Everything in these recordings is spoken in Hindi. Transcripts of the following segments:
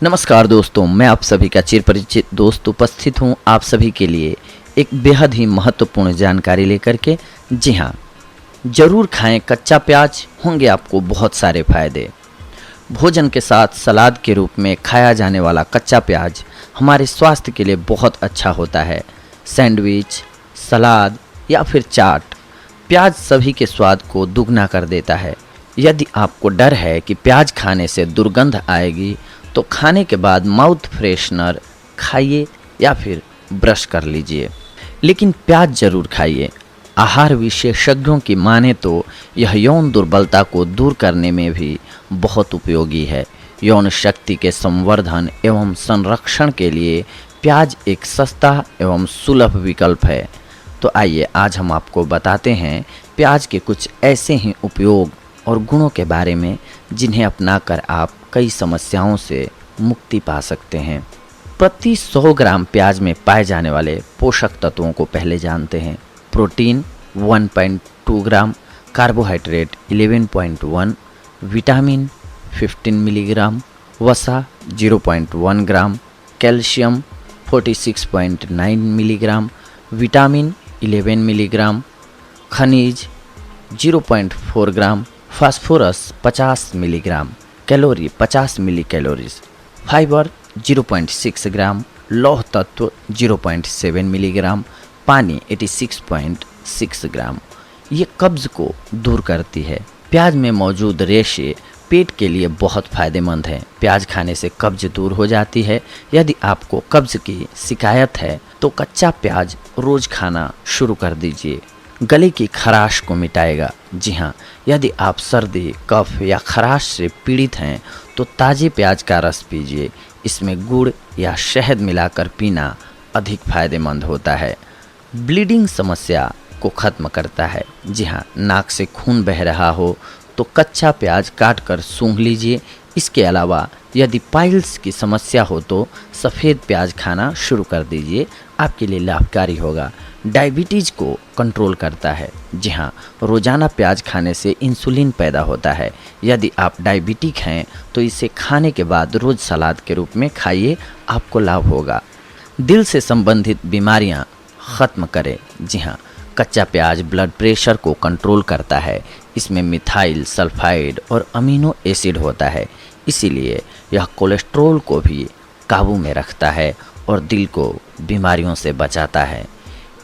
नमस्कार दोस्तों, मैं आप सभी का चिर परिचित दोस्त उपस्थित हूँ आप सभी के लिए एक बेहद ही महत्वपूर्ण जानकारी लेकर के। जी हाँ, जरूर खाएं कच्चा प्याज, होंगे आपको बहुत सारे फायदे। भोजन के साथ सलाद के रूप में खाया जाने वाला कच्चा प्याज हमारे स्वास्थ्य के लिए बहुत अच्छा होता है। सैंडविच, सलाद या फिर चाट, प्याज सभी के स्वाद को दुगना कर देता है। यदि आपको डर है कि प्याज खाने से दुर्गंध आएगी तो खाने के बाद माउथ फ्रेशनर खाइए या फिर ब्रश कर लीजिए, लेकिन प्याज जरूर खाइए। आहार विशेषज्ञों की माने तो यह यौन दुर्बलता को दूर करने में भी बहुत उपयोगी है। यौन शक्ति के संवर्धन एवं संरक्षण के लिए प्याज एक सस्ता एवं सुलभ विकल्प है। तो आइए आज हम आपको बताते हैं प्याज के कुछ ऐसे ही उपयोग और गुणों के बारे में जिन्हें अपनाकर आप कई समस्याओं से मुक्ति पा सकते हैं। प्रति 100 ग्राम प्याज में पाए जाने वाले पोषक तत्वों को पहले जानते हैं। प्रोटीन 1.2 ग्राम, कार्बोहाइड्रेट 11.1, विटामिन 15 मिलीग्राम, वसा 0.1 ग्राम, कैल्शियम 46.9 मिलीग्राम, विटामिन 11 मिलीग्राम, खनिज 0.4 ग्राम, फास्फोरस 50 मिलीग्राम, कैलोरी 50 मिली कैलोरीज, फाइबर 0.6 ग्राम, लौह तत्व 0.7 मिलीग्राम, पानी 86.6 ग्राम। ये कब्ज को दूर करती है। प्याज में मौजूद रेशे पेट के लिए बहुत फायदेमंद हैं। प्याज खाने से कब्ज दूर हो जाती है। यदि आपको कब्ज की शिकायत है तो कच्चा प्याज रोज खाना शुरू कर दीजिए। गले की खराश को मिटाएगा। जी हाँ, यदि आप सर्दी, कफ या खराश से पीड़ित हैं तो ताज़े प्याज का रस पीजिए। इसमें गुड़ या शहद मिलाकर पीना अधिक फायदेमंद होता है। ब्लीडिंग समस्या को ख़त्म करता है। जी हाँ, नाक से खून बह रहा हो तो कच्चा प्याज काटकर सूंघ लीजिए। इसके अलावा यदि पाइल्स की समस्या हो तो सफ़ेद प्याज खाना शुरू कर दीजिए, आपके लिए लाभकारी होगा। डायबिटीज़ को कंट्रोल करता है। जी हाँ, रोज़ाना प्याज खाने से इंसुलिन पैदा होता है। यदि आप डायबिटिक हैं तो इसे खाने के बाद रोज़ सलाद के रूप में खाइए, आपको लाभ होगा। दिल से संबंधित बीमारियां ख़त्म करें। जी हाँ, कच्चा प्याज ब्लड प्रेशर को कंट्रोल करता है। इसमें मिथाइल सल्फाइड और अमीनो एसिड होता है, इसीलिए यह कोलेस्ट्रॉल को भी काबू में रखता है और दिल को बीमारियों से बचाता है।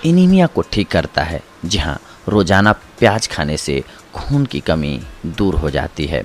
एनीमिया को ठीक करता है। जी हाँ, रोज़ाना प्याज खाने से खून की कमी दूर हो जाती है।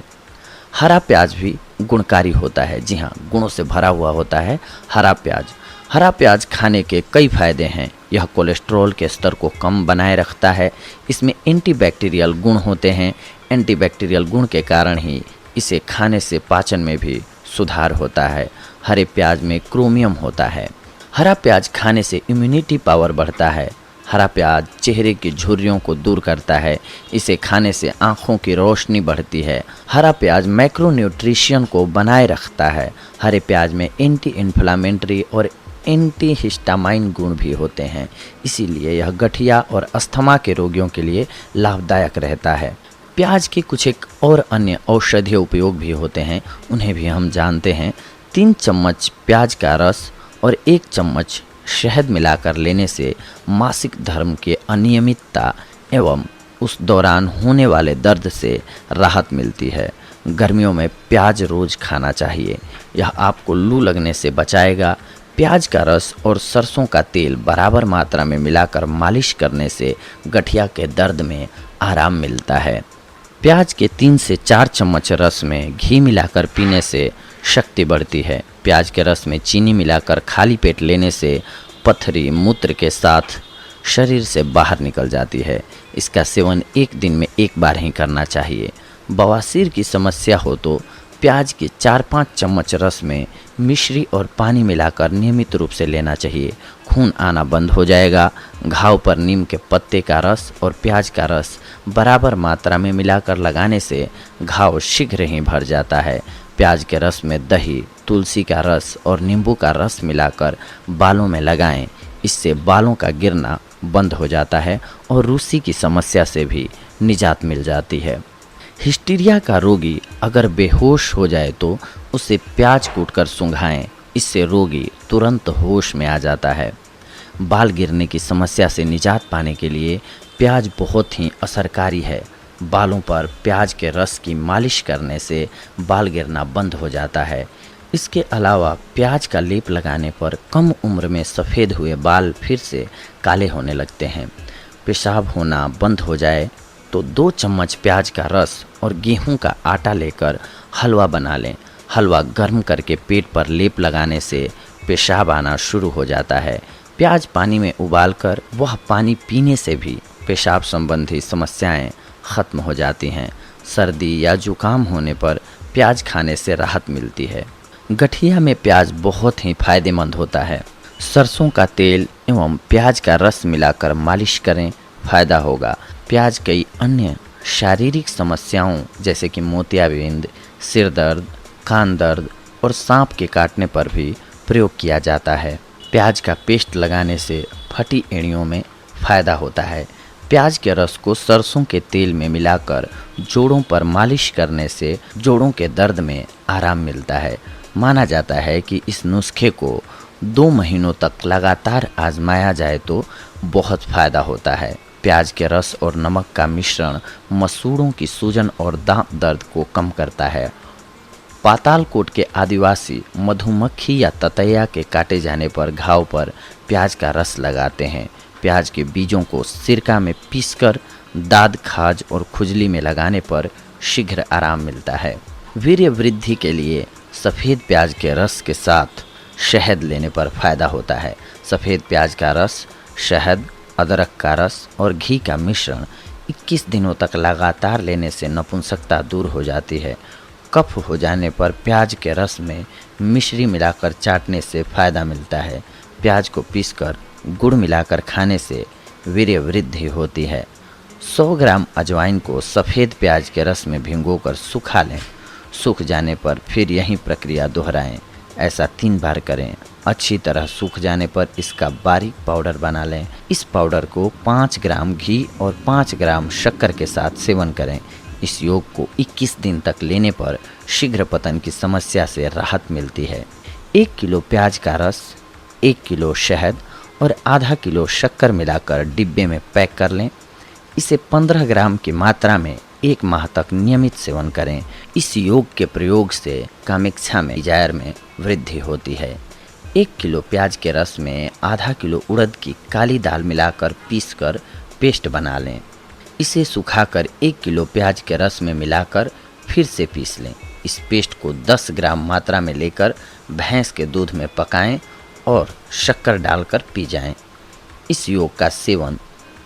हरा प्याज भी गुणकारी होता है। जी हाँ, गुणों से भरा हुआ होता है हरा प्याज। हरा प्याज खाने के कई फायदे हैं। यह कोलेस्ट्रॉल के स्तर को कम बनाए रखता है। इसमें एंटीबैक्टीरियल गुण होते हैं। एंटीबैक्टीरियल गुण के कारण ही इसे खाने से पाचन में भी सुधार होता है। हरे प्याज में क्रोमियम होता है। हरा प्याज खाने से इम्यूनिटी पावर बढ़ता है। हरा प्याज चेहरे की झुर्रियों को दूर करता है। इसे खाने से आँखों की रोशनी बढ़ती है। हरा प्याज मैक्रोन्यूट्रिशन को बनाए रखता है। हरे प्याज में एंटी इन्फ्लामेटरी और एंटी हिस्टामाइन गुण भी होते हैं, इसीलिए यह गठिया और अस्थमा के रोगियों के लिए लाभदायक रहता है। प्याज के कुछ एक और अन्य औषधीय उपयोग भी होते हैं, उन्हें भी हम जानते हैं। 3 चम्मच प्याज का रस और 1 चम्मच शहद मिलाकर लेने से मासिक धर्म के अनियमितता एवं उस दौरान होने वाले दर्द से राहत मिलती है। गर्मियों में प्याज रोज़ खाना चाहिए, यह आपको लू लगने से बचाएगा। प्याज का रस और सरसों का तेल बराबर मात्रा में मिलाकर मालिश करने से गठिया के दर्द में आराम मिलता है। प्याज के 3 से 4 चम्मच रस में घी मिलाकर पीने से शक्ति बढ़ती है। प्याज के रस में चीनी मिलाकर खाली पेट लेने से पथरी मूत्र के साथ शरीर से बाहर निकल जाती है। इसका सेवन 1 दिन में 1 बार ही करना चाहिए। बवासीर की समस्या हो तो प्याज के 4-5 चम्मच रस में मिश्री और पानी मिलाकर नियमित रूप से लेना चाहिए। खून आना बंद हो जाएगा। घाव पर नीम के पत्ते का रस और प्याज का रस बराबर मात्रा में मिलाकर लगाने से घाव शीघ्र ही भर जाता है। प्याज के रस में दही, तुलसी का रस और नींबू का रस मिलाकर बालों में लगाएं। इससे बालों का गिरना बंद हो जाता है और रूसी की समस्या से भी निजात मिल जाती है। हिस्टीरिया का रोगी अगर बेहोश हो जाए तो उसे प्याज कूटकर सूंघाएं, इससे रोगी तुरंत होश में आ जाता है। बाल गिरने की समस्या से निजात पाने के लिए प्याज बहुत ही असरकारी है। बालों पर प्याज के रस की मालिश करने से बाल गिरना बंद हो जाता है। इसके अलावा प्याज का लेप लगाने पर कम उम्र में सफ़ेद हुए बाल फिर से काले होने लगते हैं। पेशाब होना बंद हो जाए तो 2 चम्मच प्याज का रस और गेहूं का आटा लेकर हलवा बना लें। हलवा गर्म करके पेट पर लेप लगाने से पेशाब आना शुरू हो जाता है। प्याज पानी में उबालकर वह पानी पीने से भी पेशाब संबंधी समस्याएं खत्म हो जाती हैं। सर्दी या जुकाम होने पर प्याज खाने से राहत मिलती है। गठिया में प्याज बहुत ही फायदेमंद होता है। सरसों का तेल एवं प्याज का रस मिलाकर मालिश करें, फायदा होगा। प्याज कई अन्य शारीरिक समस्याओं जैसे कि मोतियाबिंद, सिर दर्द, कान दर्द और सांप के काटने पर भी प्रयोग किया जाता है। प्याज का पेस्ट लगाने से फटी एड़ियों में फायदा होता है। प्याज के रस को सरसों के तेल में मिलाकर जोड़ों पर मालिश करने से जोड़ों के दर्द में आराम मिलता है। माना जाता है कि इस नुस्खे को 2 महीनों तक लगातार आजमाया जाए तो बहुत फायदा होता है। प्याज के रस और नमक का मिश्रण मसूड़ों की सूजन और दांत दर्द को कम करता है। पातालकोट के आदिवासी मधुमक्खी या ततैया के काटे जाने पर घाव पर प्याज का रस लगाते हैं। प्याज के बीजों को सिरका में पीसकर दाद, खाज और खुजली में लगाने पर शीघ्र आराम मिलता है। वीर्य वृद्धि के लिए सफ़ेद प्याज के रस के साथ शहद लेने पर फायदा होता है। सफ़ेद प्याज का रस, शहद, अदरक का रस और घी का मिश्रण 21 दिनों तक लगातार लेने से नपुंसकता दूर हो जाती है। कफ हो जाने पर प्याज के रस में मिश्री मिलाकर चाटने से फायदा मिलता है। प्याज को पीसकर गुड़ मिलाकर खाने से वीर्य वृद्धि होती है। 100 ग्राम अजवाइन को सफ़ेद प्याज के रस में भिगोकर सुखा लें। सूख जाने पर फिर यही प्रक्रिया दोहराएं। ऐसा 3 बार करें। अच्छी तरह सूख जाने पर इसका बारीक पाउडर बना लें। इस पाउडर को 5 ग्राम घी और 5 ग्राम शक्कर के साथ सेवन करें। इस योग को 21 दिन तक लेने पर शीघ्र पतन की समस्या से राहत मिलती है। 1 किलो प्याज का रस, 1 किलो शहद और आधा किलो शक्कर मिलाकर डिब्बे में पैक कर लें। इसे 15 ग्राम की मात्रा में 1 माह तक नियमित सेवन करें। इस योग के प्रयोग से कामेच्छा में, डिजायर में वृद्धि होती है। 1 किलो प्याज के रस में आधा किलो उड़द की काली दाल मिलाकर पीसकर पेस्ट बना लें। इसे सुखाकर 1 किलो प्याज के रस में मिलाकर फिर से पीस लें। इस पेस्ट को 10 ग्राम मात्रा में लेकर भैंस के दूध में पकाएं और शक्कर डालकर पी जाएं। इस योग का सेवन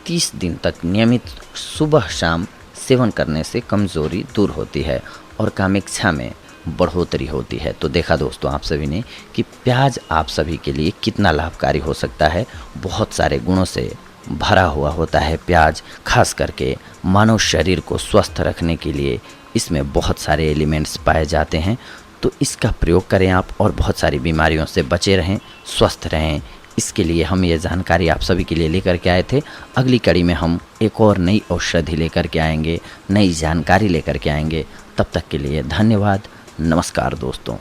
30 दिन तक नियमित सुबह शाम सेवन करने से कमज़ोरी दूर होती है और कामेच्छा में बढ़ोतरी होती है। तो देखा दोस्तों आप सभी ने कि प्याज आप सभी के लिए कितना लाभकारी हो सकता है। बहुत सारे गुणों से भरा हुआ होता है प्याज। खास करके मानव शरीर को स्वस्थ रखने के लिए इसमें बहुत सारे एलिमेंट्स पाए जाते हैं। तो इसका प्रयोग करें आप और बहुत सारी बीमारियों से बचे रहें, स्वस्थ रहें। इसके लिए हम ये जानकारी आप सभी के लिए लेकर के आए थे। अगली कड़ी में हम एक और नई औषधि लेकर के आएंगे, नई जानकारी लेकर के आएंगे। तब तक के लिए धन्यवाद। नमस्कार दोस्तों।